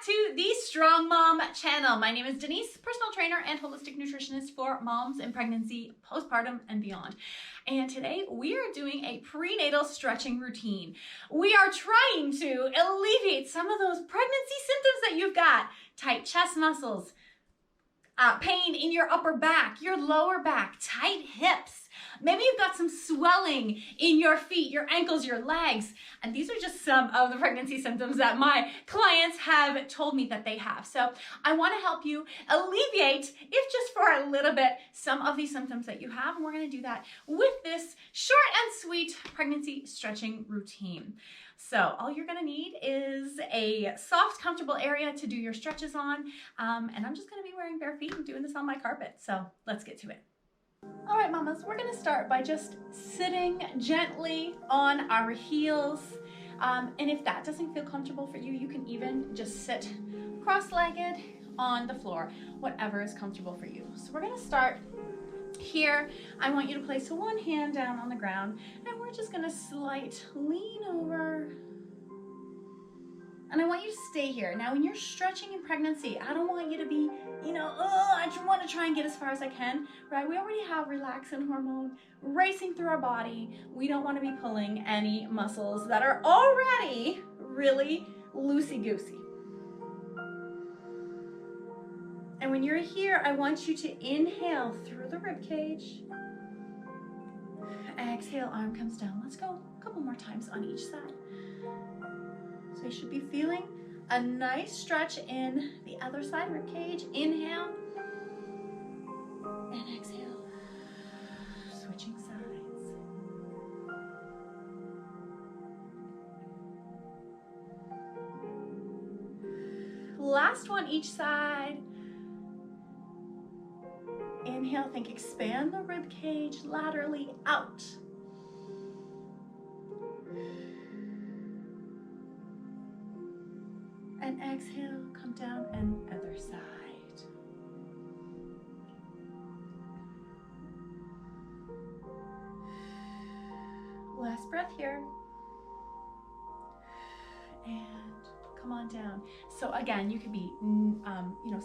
to the Strong Mom channel. My name is Denise, personal trainer and holistic nutritionist for moms in pregnancy, postpartum, and beyond. And today we are doing a prenatal stretching routine. We are trying to alleviate some of those pregnancy symptoms that you've got. Tight chest muscles, pain in your upper back, your lower back, tight hips. Maybe you've got some swelling in your feet, your ankles, your legs. And these are just some of the pregnancy symptoms that my clients have told me that they have. So I want to help you alleviate, if just for a little bit, some of these symptoms that you have. And we're going to do that with this short and sweet pregnancy stretching routine. So all you're going to need is a soft, comfortable area to do your stretches on. And I'm just going to be wearing bare feet and doing this on my carpet. So let's get to it. All right, mamas, we're going to start by just sitting gently on our heels. And if that doesn't feel comfortable for you, you can even just sit cross-legged on the floor, whatever is comfortable for you. So we're going to start here. I want you to place one hand down on the ground, and we're just going to slight lean over. And I want you to stay here. Now, when you're stretching in pregnancy, I don't want you to be, I just want to try and get as far as I can, right? We already have relaxin hormone racing through our body. We don't want to be pulling any muscles that are already really loosey-goosey. And when you're here, I want you to inhale through the rib cage. Exhale, arm comes down. Let's go a couple more times on each side. So you should be feeling a nice stretch in the other side rib cage. Inhale and exhale. Switching sides. Last one each side. Inhale, think expand the rib cage laterally out. And exhale, come down and other side. Last breath here. And come on down. So again, you could be,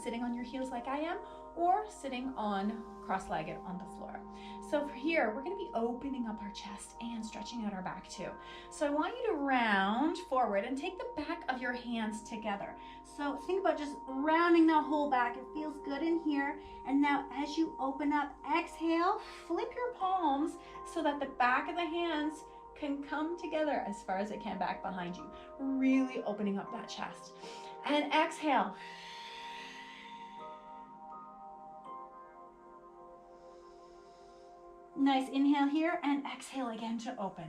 sitting on your heels like I am, or sitting on cross-legged on the floor. So for here, we're going to be opening up our chest and stretching out our back too. So I want you to round forward and take the back of your hands together. So think about just rounding that whole back. It feels good in here. And now as you open up, exhale, flip your palms so that the back of the hands can come together as far as it can back behind you. Really opening up that chest. And exhale. Nice inhale here and exhale again to open.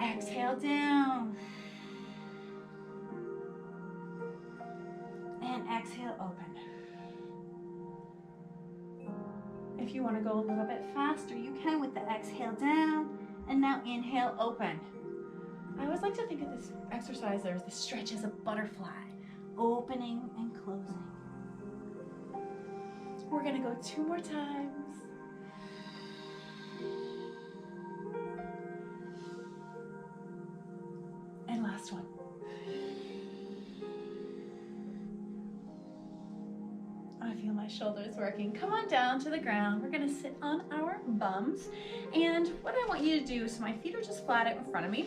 Exhale down. And exhale open. If you want to go a little bit faster, you can with the exhale down. And now inhale open. I always like to think of this exercise as the stretch as a butterfly, opening and closing. We're going to go 2 more times. And last one. I feel my shoulders working. Come on down to the ground. We're going to sit on our bums. And what I want you to do, so my feet are just flat out in front of me.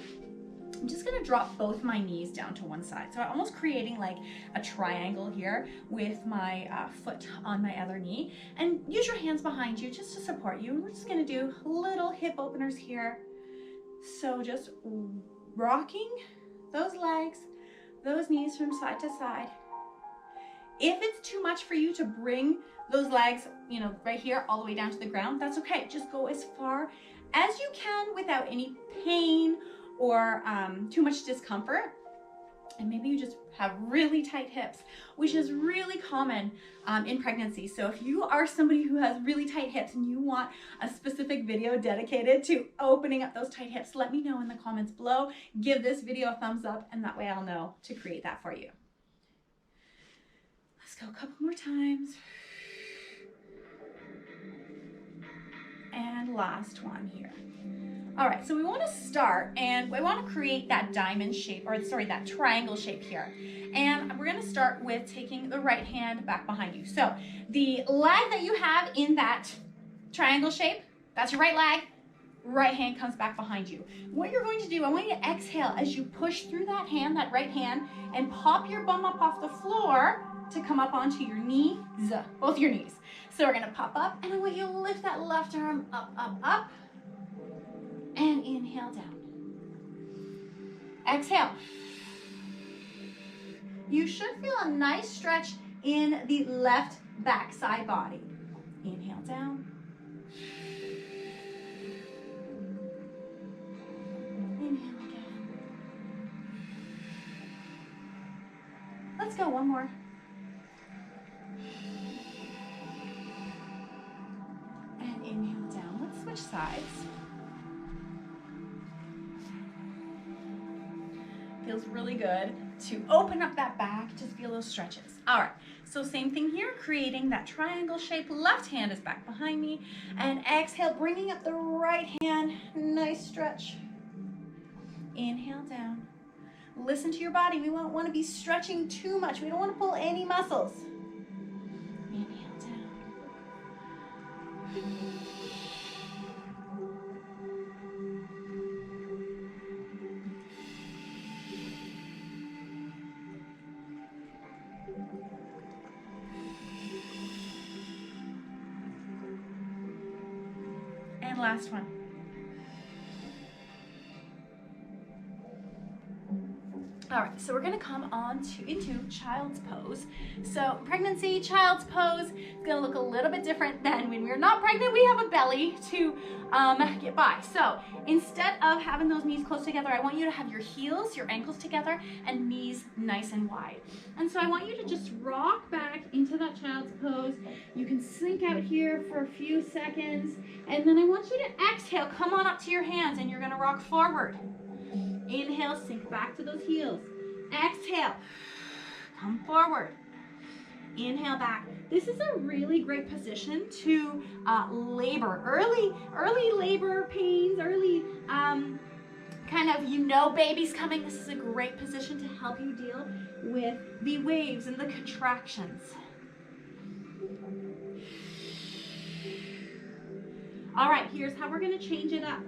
I'm just going to drop both my knees down to one side. So I'm almost creating like a triangle here with my foot on my other knee. And use your hands behind you just to support you. And we're just going to do little hip openers here. So just rocking those legs, those knees from side to side. If it's too much for you to bring those legs, right here all the way down to the ground, that's okay. Just go as far as you can without any pain or too much discomfort. And maybe you just have really tight hips, which is really common in pregnancy. So if you are somebody who has really tight hips and you want a specific video dedicated to opening up those tight hips, let me know in the comments below. Give this video a thumbs up, and that way I'll know to create that for you. Let's go a couple more times. And last one here. All right, so we want to start, and we want to create that diamond shape, or sorry, that triangle shape here. And we're going to start with taking the right hand back behind you. So the leg that you have in that triangle shape, that's your right leg. Right hand comes back behind you. What you're going to do, I want you to exhale as you push through that hand, that right hand, and pop your bum up off the floor to come up onto your knees, both your knees. So we're going to pop up, and I want you to lift that left arm up, up, up. And inhale down. Exhale. You should feel a nice stretch in the left backside body. Inhale down. Inhale again. Let's go one more. And inhale down. Let's switch sides. Feels really good to open up that back, just feel those stretches. All right, so same thing here, creating that triangle shape. Left hand is back behind me, and exhale, bringing up the right hand, nice stretch. Inhale down. Listen to your body. We won't want to be stretching too much. We don't want to pull any muscles. Inhale down. And last one. All right, so we're gonna come on into child's pose. So pregnancy, child's pose is gonna look a little bit different than when we're not pregnant. We have a belly to get by. So instead of having those knees close together, I want you to have your heels, your ankles together, and knees nice and wide. And so I want you to just rock back into that child's pose. You can sink out here for a few seconds, and then I want you to exhale, come on up to your hands, and you're gonna rock forward. Inhale, sink back to those heels. Exhale, come forward. Inhale back. This is a really great position to labor. Early labor pains, early kind of, baby's coming. This is a great position to help you deal with the waves and the contractions. All right, here's how we're gonna change it up.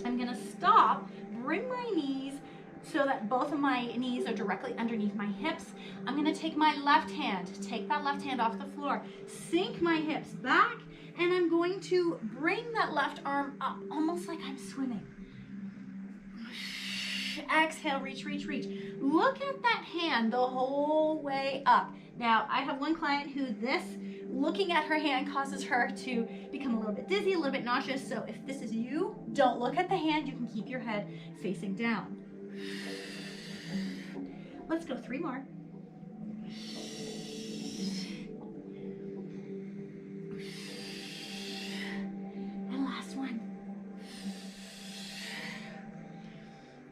I'm gonna stop, bring my knees so that both of my knees are directly underneath my hips. I'm gonna take my left hand, take that left hand off the floor, sink my hips back, and I'm going to bring that left arm up, almost like I'm swimming. Exhale, reach, reach, reach. Look at that hand the whole way up. Now, I have one client who looking at her hand causes her to become a little bit dizzy, a little bit nauseous. So if this is you, don't look at the hand. You can keep your head facing down. Let's go 3 more. And last one.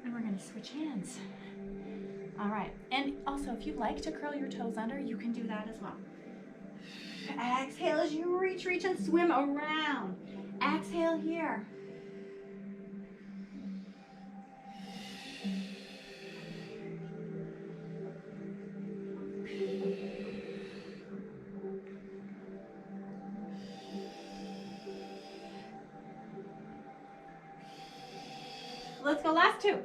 And we're going to switch hands. All right. And also, if you'd like to curl your toes under, you can do that as well. Exhale as you reach, reach, and swim around. Exhale here. Let's go last 2.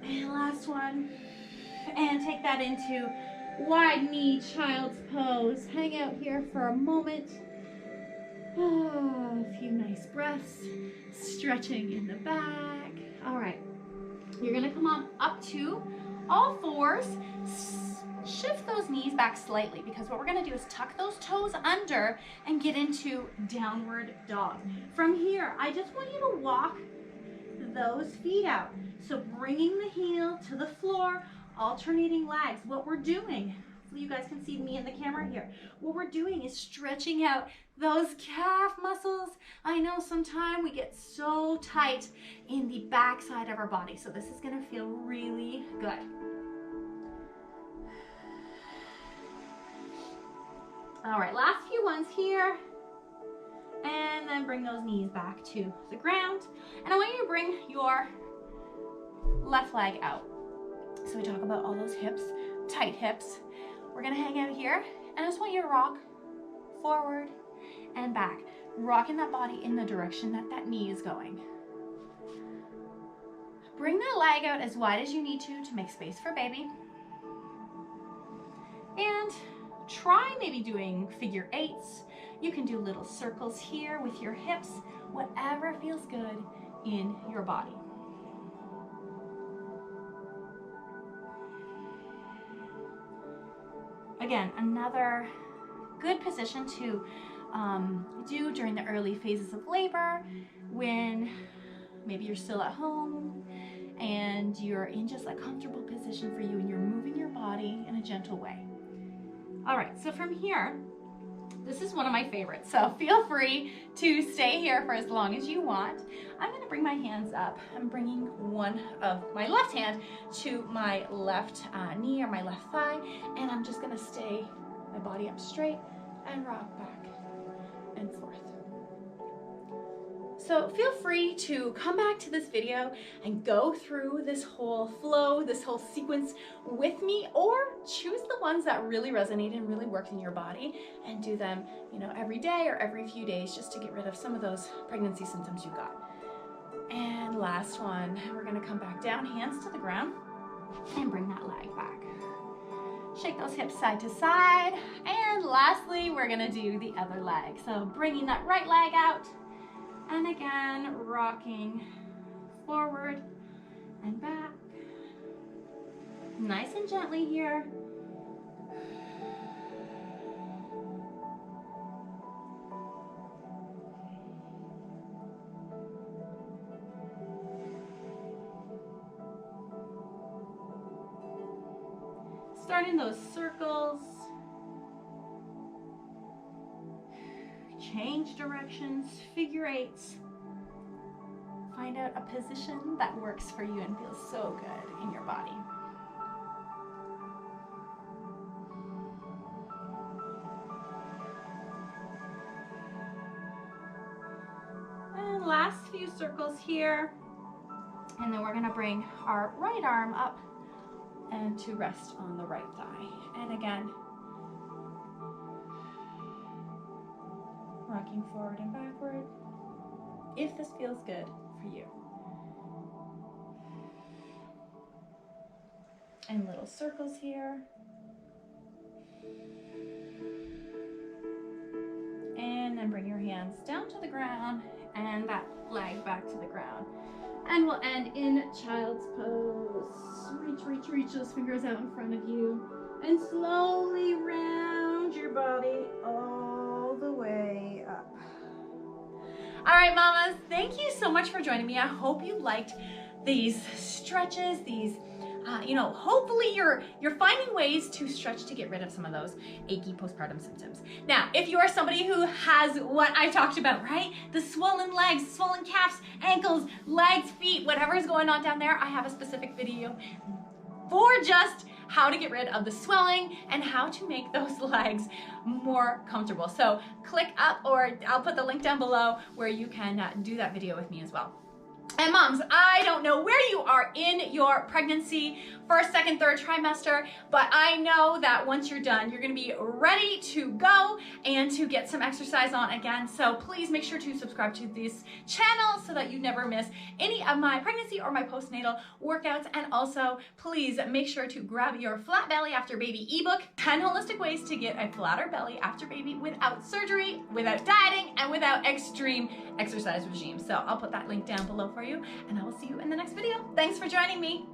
And last one. And take that into wide knee child's pose. Hang out here for a moment. Oh, a few nice breaths. Stretching in the back. All right. You're going to come on up to all fours. Shift those knees back slightly, because what we're going to do is tuck those toes under and get into downward dog. From here, I just want you to walk those feet out. So bringing the heel to the floor, alternating legs. What we're doing, so you guys can see me in the camera here, what we're doing is stretching out those calf muscles. I know sometimes we get so tight in the back side of our body, so this is going to feel really good. All right, last few ones here. And then bring those knees back to the ground. And I want you to bring your left leg out. So we talk about all those hips, tight hips. We're gonna hang out here, and I just want you to rock forward and back, rocking that body in the direction that that knee is going. Bring that leg out as wide as you need to make space for baby. And try maybe doing figure eights. You can do little circles here with your hips, whatever feels good in your body. Again, another good position to do during the early phases of labor, when maybe you're still at home and you're in just a comfortable position for you and you're moving your body in a gentle way. All right, so from here, this is one of my favorites, so feel free to stay here for as long as you want. I'm gonna bring my hands up. I'm bringing one of my left hand to my left knee or my left thigh, and I'm just gonna stay my body up straight and rock back and forth. So feel free to come back to this video and go through this whole flow, this whole sequence with me, or choose the ones that really resonate and really work in your body and do them, you know, every day or every few days, just to get rid of some of those pregnancy symptoms you got. And last one, we're gonna come back down, hands to the ground, and bring that leg back. Shake those hips side to side. And lastly, we're gonna do the other leg. So bringing that right leg out, and again, rocking forward and back. Nice and gently here. Starting those circles. Change directions, figure eights. Find out a position that works for you and feels so good in your body. And last few circles here. And then we're gonna bring our right arm up and to rest on the right thigh. And again, rocking forward and backward, if this feels good for you. And little circles here. And then bring your hands down to the ground and that leg back to the ground. And we'll end in child's pose. Reach those fingers out in front of you and slowly round your body all the way up. All right, mamas, thank you so much for joining me. I hope you liked these stretches, these hopefully you're finding ways to stretch to get rid of some of those achy postpartum symptoms. Now, if you are somebody who has what I talked about, right? The swollen legs, swollen calves, ankles, legs, feet, whatever is going on down there, I have a specific video for just how to get rid of the swelling and how to make those legs more comfortable. So click up, or I'll put the link down below where you can do that video with me as well. And moms, I don't know where you are in your pregnancy, first, second, third trimester, but I know that once you're done, you're gonna be ready to go and to get some exercise on again. So please make sure to subscribe to this channel so that you never miss any of my pregnancy or my postnatal workouts. And also, please make sure to grab your Flat Belly After Baby ebook, 10 holistic ways to get a flatter belly after baby without surgery, without dieting, and without extreme exercise regime. So I'll put that link down below for you, and I will see you in the next video. Thanks for joining me.